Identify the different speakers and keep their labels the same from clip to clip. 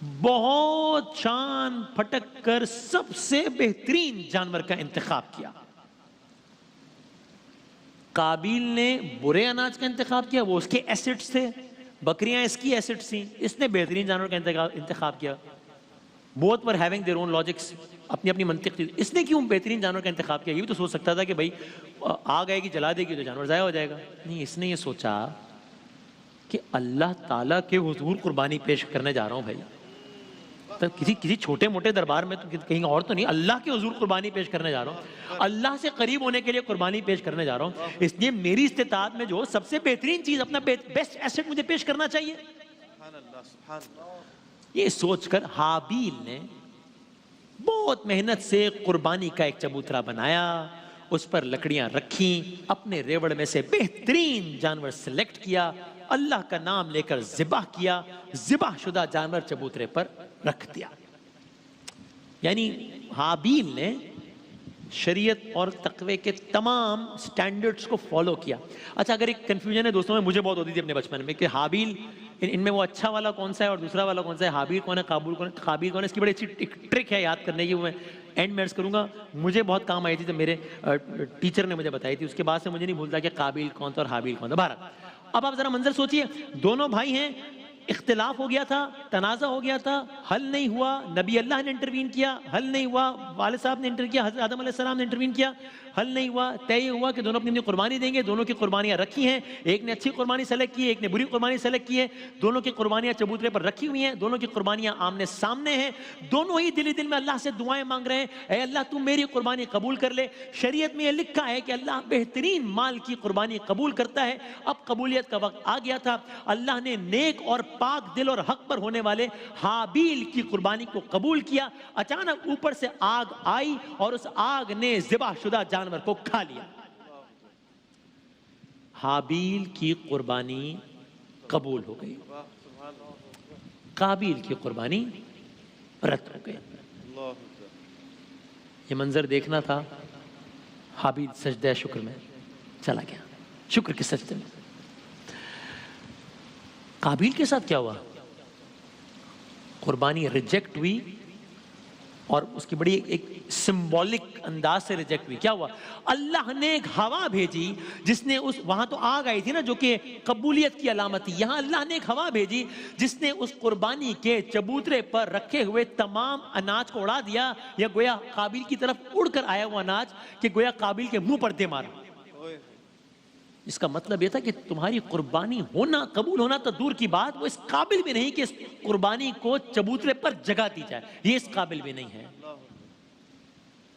Speaker 1: بہت چاند پھٹک کر سب سے بہترین جانور کا انتخاب کیا. قابیل نے برے اناج کا انتخاب کیا, وہ اس کے ایسٹس تھے, بکریاں اس کی ایسٹس تھیں, اس نے بہترین جانور کا انتخاب کیا. both were having their own logics, اپنی اپنی منطق تھی. اس نے کیوں بہترین جانور کا انتخاب کیا؟ یہ بھی تو سوچ سکتا تھا کہ بھائی آگ آئے گی جلا دے گی تو جانور ضائع ہو جائے گا. نہیں, اس نے یہ سوچا کہ اللہ تعالیٰ کے حضور قربانی پیش کرنے جا رہا ہوں بھائی, تو کسی چھوٹے موٹے دربار میں تو کہیں اور تو نہیں, اللہ کے حضور قربانی پیش کرنے جا رہا ہوں, اللہ سے قریب ہونے کے لیے قربانی پیش کرنے جا رہا ہوں. اس لیے میری استطاعت میں جو سب سے بہترین چیز, اپنا بیسٹ ایسٹ مجھے پیش کرنا چاہیے. یہ سوچ کر حابیل نے بہت محنت سے قربانی کا ایک چبوترا بنایا, اس پر لکڑیاں رکھیں, اپنے ریوڑ میں سے بہترین جانور سلیکٹ کیا, اللہ کا نام لے کر ذبح کیا, ذبح شدہ جانور چبوترے پر رکھ دیا. یعنی حابیل نے شریعت اور تقوی کے تمام سٹینڈرڈز کو فالو کیا. اچھا, اگر ایک کنفیوژن ہے دوستوں میں, مجھے بہت ہوتی تھی اپنے بچپن میں کہ حابیل, ان میں وہ اچھا والا کون سا ہے اور دوسرا والا کون سا ہے, حابیل کون ہے, قابیل کون ہے. اس کی بڑی اچھی ٹرک ہے یاد کرنے کی, وہ میں اینڈ میں عرض کروں گا. مجھے بہت کام آئی تھی جب میرے ٹیچر نے مجھے بتائی تھی, اس کے بعد سے مجھے نہیں بھولتا کہ قابیل کون تھا اور حابیل کون تھا. بہرحال اب آپ ذرا منظر سوچئے, دونوں بھائی ہیں, اختلاف ہو گیا تھا, تنازع ہو گیا تھا, حل نہیں ہوا, نبی اللہ نے انٹروین کیا, حل نہیں ہوا, والد صاحب نے انٹروین کیا, حضرت آدم علیہ السلام نے انٹروین کیا, حل نہیں ہوا. طے ہوا کہ دونوں اپنی قربانی دیں گے. دونوں کی قربانیاں رکھی ہیں, ایک نے اچھی قربانی سلیکٹ کی, ایک نے بری قربانی سلیکٹ کی ہے. دونوں کی قربانیاں چبوترے پر رکھی ہوئی ہیں, دونوں کی قربانیاں آمنے سامنے ہیں. دونوں ہی دل میں اللہ سے دعائیں مانگ رہے ہیں, اے اللہ تو میری قربانی قبول کر لے. شریعت میں یہ لکھا ہے کہ اللہ بہترین مال کی قربانی قبول کرتا ہے. اب قبولیت کا وقت آ گیا تھا. اللہ نے نیک اور پاک دل اور حق پر ہونے والے حابیل کی قربانی کو قبول کیا. اچانک اوپر سے آگ آئی اور اس آگ نے ذبح شدہ جانور کو کھا لیا. حابیل کی قربانی قبول ہو گئی, قابیل کی قربانی رد ہو گئی. یہ منظر دیکھنا تھا. حابیل سجدہ شکر میں چلا گیا, شکر کے سجدے میں. قابیل کے ساتھ کیا ہوا؟ قربانی ریجیکٹ ہوئی اور اس کی بڑی ایک سمبولک انداز سے ریجیکٹ ہوئی. کیا ہوا؟ اللہ نے ایک ہوا بھیجی جس نے وہاں تو آگ آئی تھی نا جو کہ قبولیت کی علامت تھی, یہاں اللہ نے ایک ہوا بھیجی جس نے اس قربانی کے چبوترے پر رکھے ہوئے تمام اناج کو اڑا دیا, یا گویا قابیل کی طرف اڑ کر آیا وہ اناج کہ گویا قابیل کے منہ پر دے مارا. اس کا مطلب یہ تھا کہ تمہاری قربانی ہونا, قبول ہونا تو دور کی بات, وہ اس قابل بھی نہیں کہ اس قربانی کو چبوترے پر جگہ دی جائے, یہ اس قابل بھی نہیں ہے.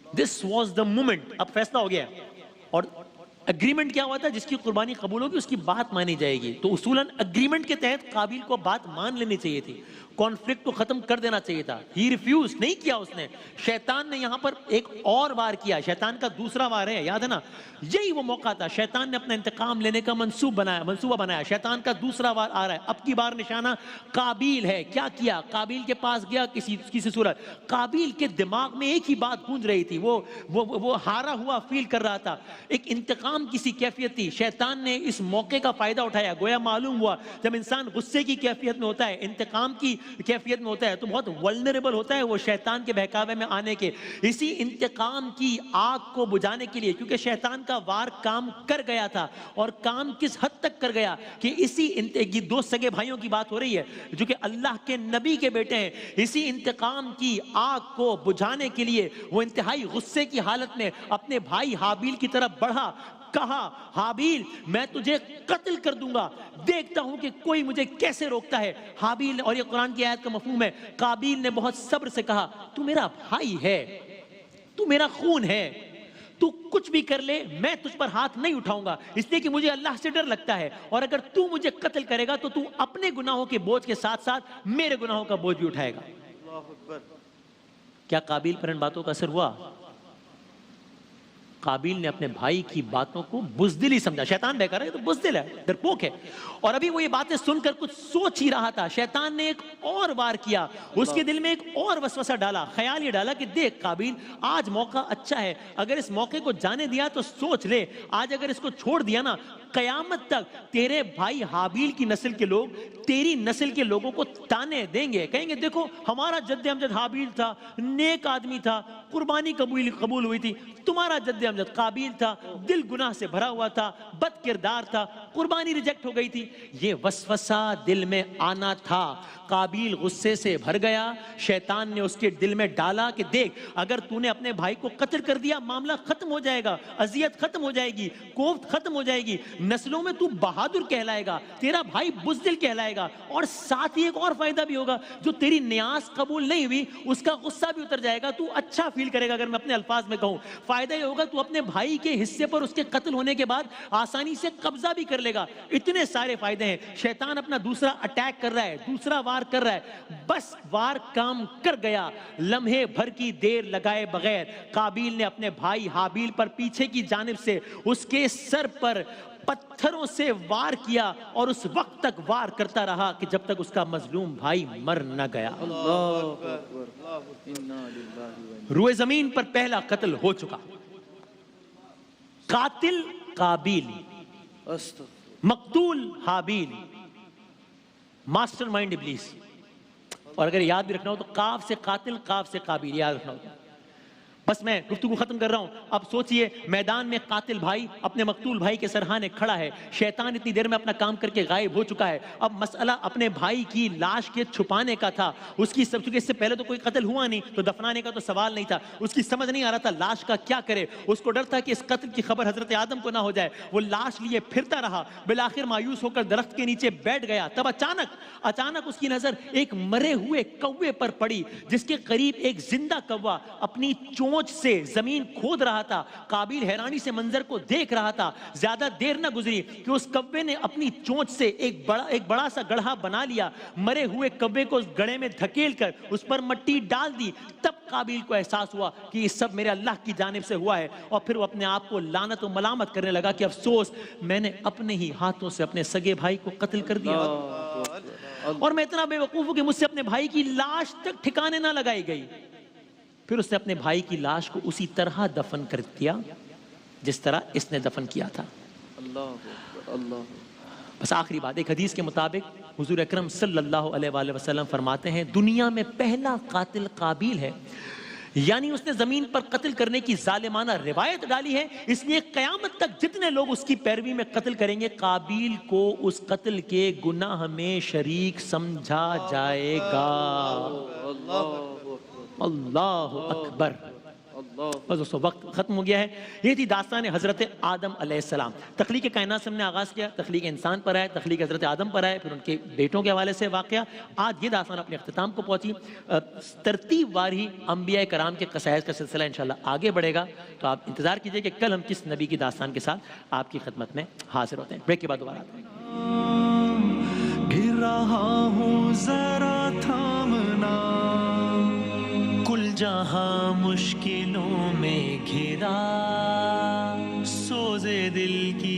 Speaker 1: This was the moment. اب فیصلہ ہو گیا, اور اگریمنٹ کیا ہوا تھا, جس کی قربانی قبول ہوگی اس کی بات مانی جائے گی. تو اصولاً اگریمنٹ کے تحت قابیل کو بات مان لینی چاہیے تھی, کانفلکٹ کو ختم کر دینا چاہیے تھا. ہی ریفیوز, نہیں کیا اس نے. شیطان نے یہاں پر ایک اور وار کیا, شیطان کا دوسرا وار ہے, یاد ہے نا, یہی وہ موقع تھا. شیطان نے اپنا انتقام لینے کا منصوبہ بنایا. شیطان کا دوسرا وار آ رہا ہے. اب کی بار نشانہ قابیل ہے. کیا کیا؟ قابیل کے پاس گیا کسی صورت. قابیل کے دماغ میں ایک ہی بات گونج رہی تھی, وہ ہارا ہوا فیل کر رہا تھا, ایک انتقام کسی کیفیت تھی. شیطان نے اس موقع کا فائدہ اٹھایا. گویا معلوم ہوا جب انسان غصے کی کیفیت میں ہوتا ہے, انتقام کی کیفیت میں ہوتا ہے, تو بہت ولنریبل ہوتا ہے وہ شیطان کے بہکاوے میں آنے کے. اسی انتقام کی آگ کو بجھانے کے لیے, کیونکہ شیطان کا وار کام کر گیا تھا, اور کام کس حد تک کر گیا کہ اسی دو سگے بھائیوں کی بات ہو رہی ہے جو کہ اللہ کے نبی کے بیٹے ہیں. اسی انتقام کی آگ کو بجھانے کے لیے وہ انتہائی غصے کی حالت میں اپنے بھائی حابیل کی طرف بڑھا. کہا, حابیل میں تجھے قتل کر دوں گا, دیکھتا ہوں کہ کوئی مجھے کیسے روکتا ہے. حابیل, اور یہ قرآن کی آیت کا مفہوم ہے, قابیل نے بہت صبر سے کہا, تو میرا بھائی ہے, تو میرا خون ہے, تو کچھ بھی کر لے میں تجھ پر ہاتھ نہیں اٹھاؤں گا, اس لیے کہ مجھے اللہ سے ڈر لگتا ہے, اور اگر تو مجھے قتل کرے گا تو تو اپنے گناہوں کے بوجھ کے ساتھ ساتھ میرے گناہوں کا بوجھ بھی اٹھائے گا. کیا قابیل پر ان باتوں کا اثر ہوا؟ قابیل نے اپنے بھائی کی باتوں کو بزدلی سمجھا. شیطان بہکا رہا ہے تو بزدل ہے, ڈرپوک ہے, اور ابھی وہ یہ باتیں سن کر کچھ سوچ ہی رہا تھا, شیطان نے ایک اور وار کیا, اس کے دل میں ایک اور وسوسہ ڈالا, خیال یہ ڈالا کہ دیکھ قابیل, آج موقع اچھا ہے, اگر اس موقع کو جانے دیا تو سوچ لے, آج اگر اس کو چھوڑ دیا نا, قیامت تک تیرے بھائی حابیل کی نسل کے لوگ تیری نسل کے لوگوں کو تانے دیں گے, کہیں گے دیکھو ہمارا جد امجد حابیل تھا, نیک آدمی تھا, قربانی قبول ہوئی تھی, تمہارا جد امجد قابیل تھا, دل گناہ سے بھرا ہوا تھا, بد کردار تھا, قربانی ریجیکٹ ہو گئی تھی. یہ وسوسہ دل میں آنا تھا. قابیل غصے سے بھر گیا, شیطان نے اس کے دل میں ڈالا کہ دیکھ اگر تو نے اپنے بھائی کو قتل کر دیا معاملہ ختم ہو جائے گا, اذیت ختم ہو جائے گی, کوفت ختم ہو جائے گی, نسلوں میں تو بہادر کہلائے گا, تیرا بھائی بزدل کہلائے گا, اور ساتھ ہی ایک اور فائدہ بھی ہوگا, جو تیری نیاز قبول نہیں ہوئی اس کا غصہ بھی اتر جائے گا, تو اچھا فیل کرے گا. اگر میں اپنے الفاظ میں کہوں, فائدہ یہ ہوگا تو اپنے بھائی کے حصے پر اس کے قتل ہونے کے بعد آسانی سے قبضہ بھی کر لے گا. اتنے سارے فائدے ہیں. شیطان اپنا دوسرا اٹیک کر رہا ہے, دوسرا وار کر رہا ہے, بس وار کام کر گیا. لمحے بھر کی دیر لگائے بغیر قابیل نے اپنے بھائی حابیل پر پیچھے کی جانب سے اس کے سر پر پتھروں سے وار کیا, اور اس وقت تک وار کرتا رہا کہ جب تک اس کا مظلوم بھائی مر نہ گیا. روئے زمین پر پہلا قتل ہو چکا. قاتل قابیل, مقتول حابیل, ماسٹر مائنڈ ابلیس. اور اگر یاد بھی رکھنا ہو تو قاف سے قاتل, قاف سے قابیل, یاد رکھنا ہوتا. بس میں گفتگو ختم کر رہا ہوں. اب سوچئے میدان میں قاتل بھائی اپنے مقتول بھائی کے سرہانے کھڑا ہے, شیطان اتنی دیر میں اپنا کام کر کے غائب ہو چکا ہے. اب مسئلہ اپنے بھائی کی لاش کے چھپانے کا تھا. اس کی سب, چونکہ اس سے پہلے تو کوئی قتل ہوا نہیں تو دفنانے کا تو سوال نہیں تھا. اس کی سمجھ نہیں آ رہا تھا لاش کا کیا کرے. اس کو ڈر تھا کہ اس قتل کی خبر حضرت آدم کو نہ ہو جائے. وہ لاش لیے پھرتا رہا, بالآخر مایوس ہو کر درخت کے نیچے بیٹھ گیا. تب اچانک اس کی نظر ایک مرے ہوئے کوے پر پڑی, جس کے قریب ایک زندہ کوہ اپنی چونچ سے زمین کھود رہا تھا. قابیل حیرانی سے منظر کو دیکھ رہا تھا. زیادہ دیر نہ گزری کہ اس کوے نے اپنی چونچ سے ایک بڑا سا گڑھا بنا لیا, مرے ہوئے کوے کو اس گڑھے میں دھکیل کر اس پر مٹی ڈال دی. تب قابیل کو احساس ہوا کہ یہ سب میرے اللہ کی جانب سے ہوا ہے, اور پھر وہ اپنے آپ کو لعنت و ملامت کرنے لگا کہ افسوس, میں نے اپنے ہی ہاتھوں سے اپنے سگے بھائی کو قتل کر دیا, اور میں اتنا بے وقوف ہوں کہ مجھ سے اپنے بھائی کی لاش تک ٹھکانے نہ لگائی گئی. پھر اس نے اپنے بھائی کی لاش کو اسی طرح دفن کر دیا جس طرح اس نے دفن کیا تھا. بس آخری بات, ایک حدیث کے مطابق حضور اکرم صلی اللہ علیہ وآلہ وسلم فرماتے ہیں دنیا میں پہلا قاتل قابیل ہے, یعنی اس نے زمین پر قتل کرنے کی ظالمانہ روایت ڈالی ہے, اس لیے قیامت تک جتنے لوگ اس کی پیروی میں قتل کریں گے قابیل کو اس قتل کے گناہ میں شریک سمجھا جائے گا. اللہ اکبر. بس اس وقت ختم ہو گیا ہے. یہ تھی داستان حضرت آدم علیہ السلام. تخلیق کائنات سے ہم نے آغاز کیا, تخلیق انسان پر آئے, تخلیق حضرت آدم پر آئے, پھر ان کے بیٹوں کے حوالے سے واقعہ. آج یہ داستان اپنے اختتام کو پہنچی. ترتیب وار ہی انبیاء کرام کے قصائص کا سلسلہ انشاءاللہ آگے بڑھے گا, تو آپ انتظار کیجئے کہ کل ہم کس نبی کی داستان کے ساتھ آپ کی خدمت میں حاضر ہوتے ہیں. بریک کے بعد دوبارہ آتے ہیں. گر رہا ہوں ذرا تھامنا, کل جہاں مشکلوں میں گھرا, سوزے دل کی